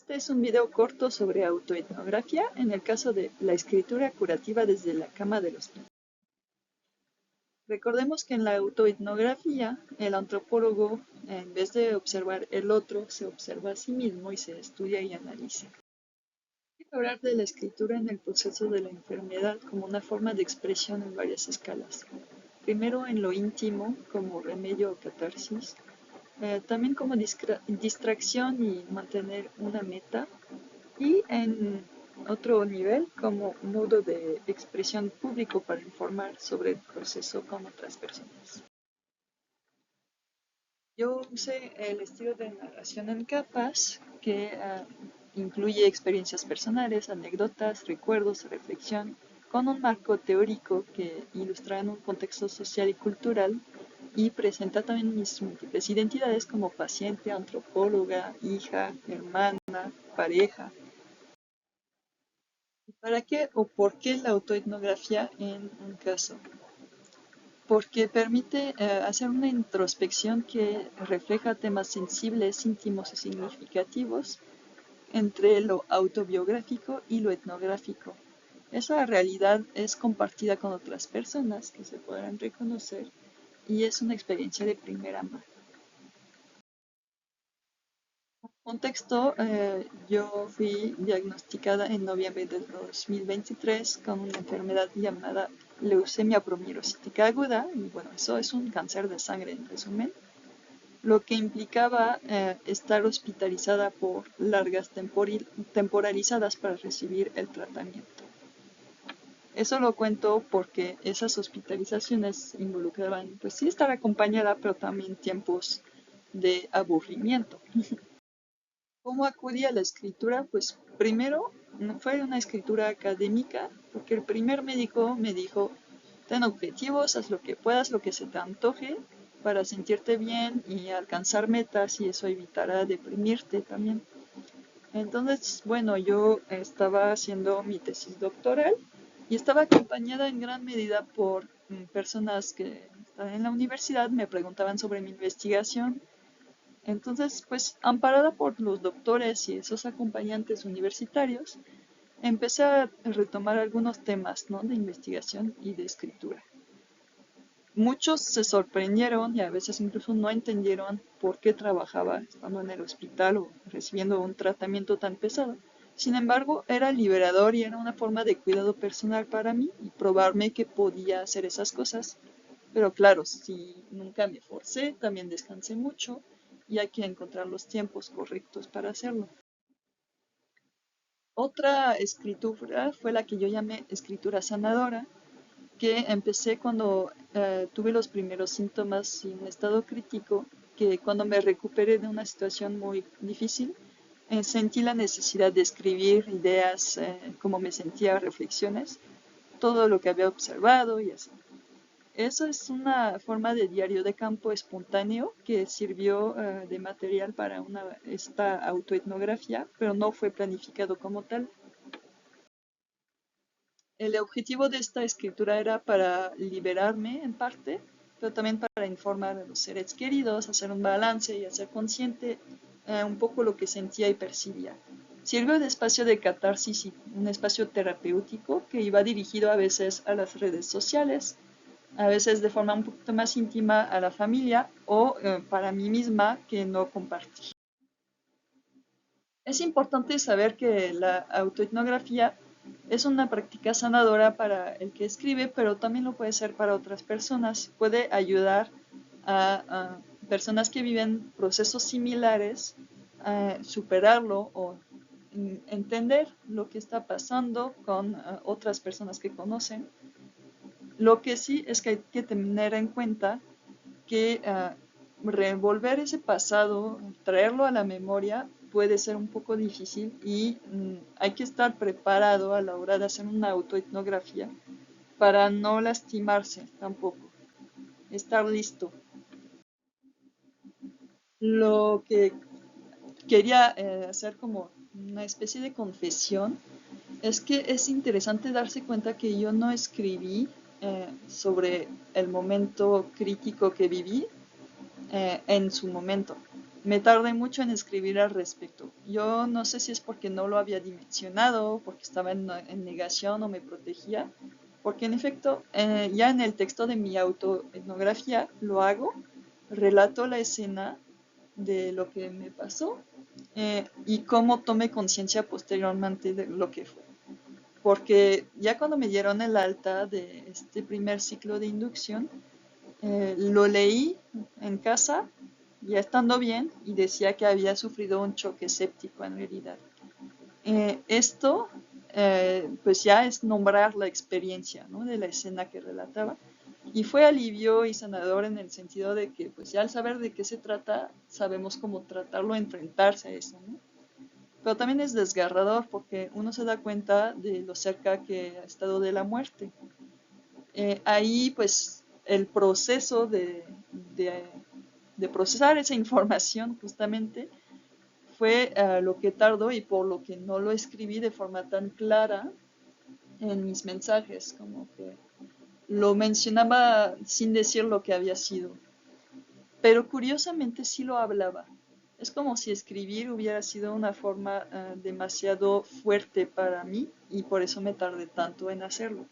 Este es un video corto sobre autoetnografía en el caso de la escritura curativa desde la cama del hospital. Recordemos que en la autoetnografía, el antropólogo, en vez de observar el otro, se observa a sí mismo y se estudia y analiza. Quiero hablar de la escritura en el proceso de la enfermedad como una forma de expresión en varias escalas. Primero en lo íntimo, como remedio o catarsis, también como distracción y mantener una meta, y en otro nivel como modo de expresión público para informar sobre el proceso con otras personas. Yo usé el estilo de narración en capas que incluye experiencias personales, anécdotas, recuerdos, reflexión, con un marco teórico que ilustra en un contexto social y cultural y presenta también mis múltiples identidades como paciente, antropóloga, hija, hermana, pareja. ¿Para qué o por qué la autoetnografía en un caso? Porque permite hacer una introspección que refleja temas sensibles, íntimos y significativos entre lo autobiográfico y lo etnográfico. Esa realidad es compartida con otras personas que se podrán reconocer y es una experiencia de primera mano. Contexto, yo fui diagnosticada en noviembre del 2023 con una enfermedad llamada leucemia promielocítica aguda, y bueno, eso es un cáncer de sangre en resumen, lo que implicaba estar hospitalizada por largas temporalizadas para recibir el tratamiento. Eso lo cuento porque esas hospitalizaciones involucraban, pues sí, estar acompañada, pero también tiempos de aburrimiento. ¿Cómo acudí a la escritura? Pues primero no fue una escritura académica, porque el primer médico me dijo, ten objetivos, haz lo que puedas, lo que se te antoje, para sentirte bien y alcanzar metas, y eso evitará deprimirte también. Entonces, bueno, yo estaba haciendo mi tesis doctoral y estaba acompañada en gran medida por personas que estaban en la universidad, me preguntaban sobre mi investigación. Entonces, pues, amparada por los doctores y esos acompañantes universitarios, empecé a retomar algunos temas, ¿no?, de investigación y de escritura. Muchos se sorprendieron y a veces incluso no entendieron por qué trabajaba estando en el hospital o recibiendo un tratamiento tan pesado. Sin embargo, era liberador y era una forma de cuidado personal para mí y probarme que podía hacer esas cosas. Pero claro, si nunca me forcé, también descansé mucho y hay que encontrar los tiempos correctos para hacerlo. Otra escritura fue la que yo llamé escritura sanadora, que empecé cuando tuve los primeros síntomas y un estado crítico, que cuando me recuperé de una situación muy difícil, sentí la necesidad de escribir ideas, cómo me sentía, reflexiones, todo lo que había observado y así. Eso es una forma de diario de campo espontáneo que sirvió de material para esta autoetnografía, pero no fue planificado como tal. El objetivo de esta escritura era para liberarme en parte, pero también para informar a los seres queridos, hacer un balance y hacer consciente un poco lo que sentía y percibía. Sirvió de espacio de catarsis y un espacio terapéutico que iba dirigido a veces a las redes sociales, a veces de forma un poquito más íntima a la familia o para mí misma que no compartí. Es importante saber que la autoetnografía es una práctica sanadora para el que escribe, pero también lo puede ser para otras personas. Puede ayudar a personas que viven procesos similares a superarlo o entender lo que está pasando con otras personas que conocen. Lo que sí es que hay que tener en cuenta que revolver ese pasado, traerlo a la memoria, puede ser un poco difícil y hay que estar preparado a la hora de hacer una autoetnografía para no lastimarse tampoco, estar listo. Lo que quería hacer como una especie de confesión es que es interesante darse cuenta que yo no escribí sobre el momento crítico que viví en su momento. me tardé mucho en escribir al respecto. Yo no sé si es porque no lo había dimensionado, porque estaba en negación o me protegía, porque en efecto, ya en el texto de mi autoetnografía lo hago, relato la escena de lo que me pasó y cómo tomé conciencia posteriormente de lo que fue. Porque ya cuando me dieron el alta de este primer ciclo de inducción, lo leí en casa, ya estando bien, y decía que había sufrido un choque séptico en realidad. Esto, pues ya es nombrar la experiencia, ¿no?, de la escena que relataba. Y fue alivio y sanador en el sentido de que, pues ya al saber de qué se trata, sabemos cómo tratarlo, enfrentarse a eso, ¿no? Pero también es desgarrador porque uno se da cuenta de lo cerca que ha estado de la muerte. Ahí, pues, el proceso de, de procesar esa información justamente fue lo que tardó y por lo que no lo escribí de forma tan clara en mis mensajes, como que lo mencionaba sin decir lo que había sido, pero curiosamente sí lo hablaba. Es como si escribir hubiera sido una forma demasiado fuerte para mí y por eso me tardé tanto en hacerlo.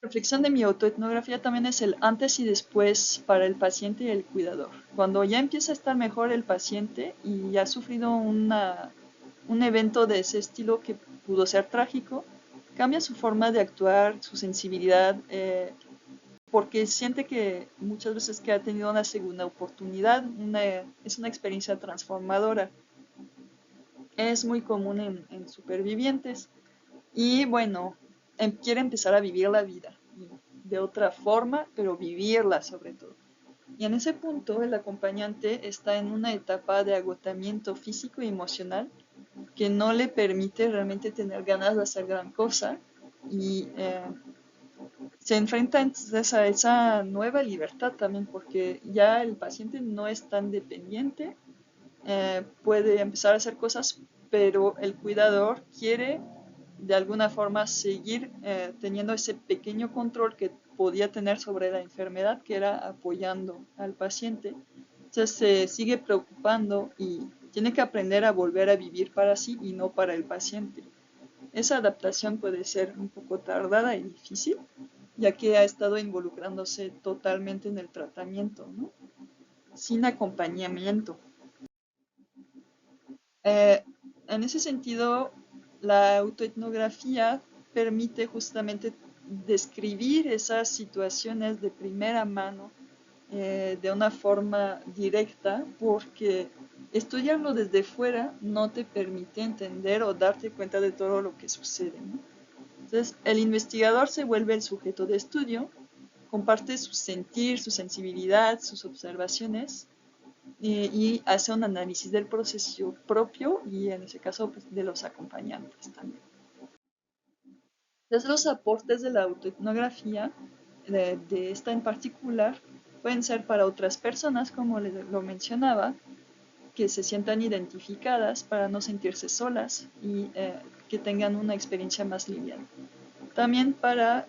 La reflexión de mi autoetnografía también es el antes y después para el paciente y el cuidador. Cuando ya empieza a estar mejor el paciente y ha sufrido un evento de ese estilo que pudo ser trágico, cambia su forma de actuar, su sensibilidad, porque siente que muchas veces que ha tenido una segunda oportunidad, es una experiencia transformadora. Es muy común en supervivientes y bueno, quiere empezar a vivir la vida de otra forma, pero vivirla sobre todo. Y en ese punto el acompañante está en una etapa de agotamiento físico y emocional que no le permite realmente tener ganas de hacer gran cosa y se enfrenta entonces a esa nueva libertad también porque ya el paciente no es tan dependiente, puede empezar a hacer cosas, pero el cuidador quiere de alguna forma seguir teniendo ese pequeño control que podía tener sobre la enfermedad, que era apoyando al paciente. Entonces se sigue preocupando y tiene que aprender a volver a vivir para sí y no para el paciente. Esa adaptación puede ser un poco tardada y difícil, ya que ha estado involucrándose totalmente en el tratamiento, ¿no?, sin acompañamiento. Eh, en ese sentido, la autoetnografía permite justamente describir esas situaciones de primera mano de una forma directa, porque estudiarlo desde fuera no te permite entender o darte cuenta de todo lo que sucede, ¿no? Entonces, el investigador se vuelve el sujeto de estudio, comparte su sentir, su sensibilidad, sus observaciones y hace un análisis del proceso propio y en ese caso pues, de los acompañantes también. Entonces los aportes de la autoetnografía, de esta en particular, pueden ser para otras personas, como lo mencionaba, que se sientan identificadas para no sentirse solas y que tengan una experiencia más liviana. También para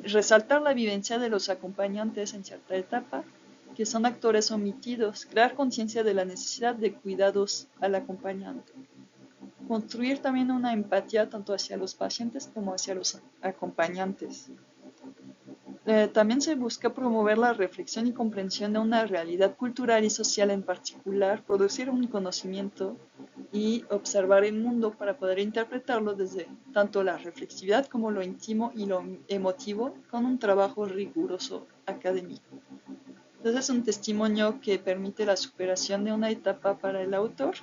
resaltar la vivencia de los acompañantes en cierta etapa, que son actores omitidos, crear conciencia de la necesidad de cuidados al acompañante. Construir también una empatía tanto hacia los pacientes como hacia los acompañantes. También se busca promover la reflexión y comprensión de una realidad cultural y social en particular, producir un conocimiento y observar el mundo para poder interpretarlo desde tanto la reflexividad como lo íntimo y lo emotivo con un trabajo riguroso académico. Entonces es un testimonio que permite la superación de una etapa para el autor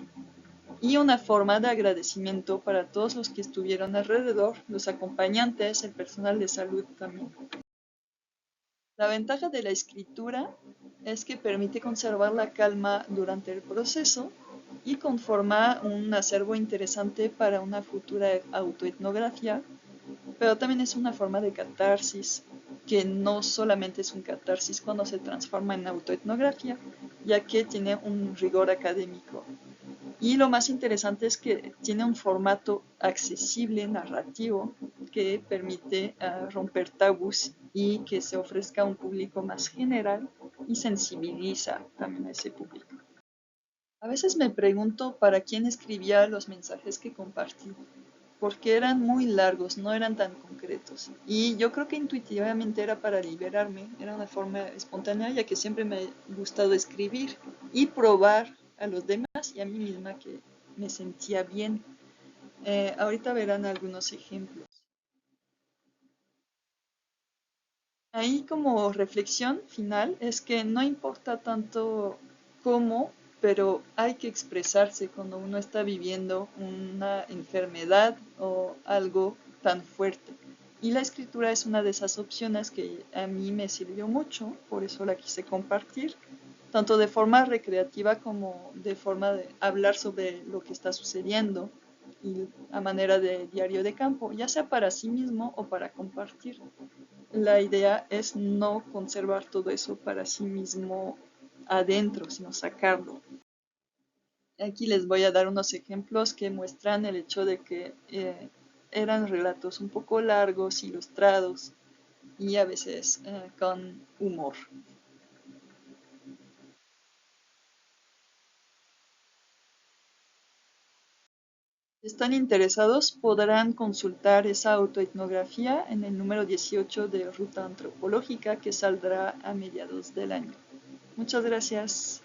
y una forma de agradecimiento para todos los que estuvieron alrededor, los acompañantes, el personal de salud también. La ventaja de la escritura es que permite conservar la calma durante el proceso y conforma un acervo interesante para una futura autoetnografía, pero también es una forma de catarsis, que no solamente es un catarsis cuando se transforma en autoetnografía, ya que tiene un rigor académico. Y lo más interesante es que tiene un formato accesible, narrativo, que permite romper tabús y que se ofrezca a un público más general y sensibiliza también a ese público. A veces me pregunto para quién escribía los mensajes que compartí, porque eran muy largos, no eran tan concretos. Y yo creo que intuitivamente era para liberarme, era una forma espontánea, ya que siempre me ha gustado escribir y probar a los demás y a mí misma que me sentía bien. Ahorita verán algunos ejemplos. Ahí como reflexión final es que no importa tanto cómo, pero hay que expresarse cuando uno está viviendo una enfermedad o algo tan fuerte. Y la escritura es una de esas opciones que a mí me sirvió mucho, por eso la quise compartir, tanto de forma recreativa como de forma de hablar sobre lo que está sucediendo y a manera de diario de campo, ya sea para sí mismo o para compartir. La idea es no conservar todo eso para sí mismo adentro, sino sacarlo. Aquí les voy a dar unos ejemplos que muestran el hecho de que eran relatos un poco largos, ilustrados y a veces con humor. Si están interesados, podrán consultar esa autoetnografía en el número 18 de Ruta Antropológica que saldrá a mediados del año. Muchas gracias.